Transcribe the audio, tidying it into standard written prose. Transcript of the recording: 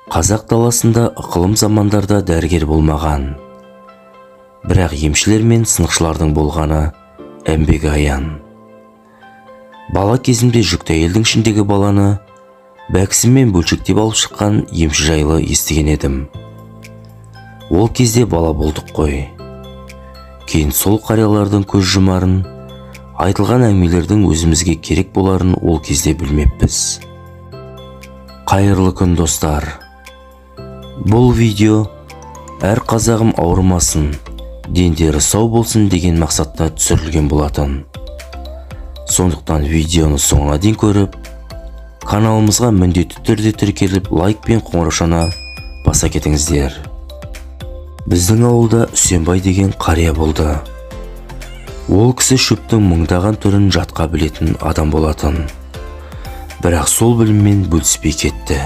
Қазақ даласында ықылым замандарда дәрігер болмаған, бірақ емшілер мен сынықшылардың болғаны әмбегі аян. Бала кезімде жүкті әйелдің ішіндегі баланы бәкісімен бөлшектеп алып шыққан емші жайлы естіген едім. Ол кезде бала болдық қой. Кейін сол қариялардың көз жұмарын, айтылған әңгімелердің өзімізге керек боларын ол кезде білмеппіз. Қайырлы күн достар. Бұл видео әр қазағым ауырмасын, дендері сау болсын деген мақсатта түсірілген болатын. Сондықтан видеоны соңына дейін көріп, каналымызға міндетті түрде тіркеліп, лайк пен қоңыраушаны баса кетіңіздер. Біздің ауылда Үсенбай деген қария болды. Ол кісі шөптің мыңдаған түрін жатқа білетін адам болатын. Бірақ сол біліммен бөліспей кетті.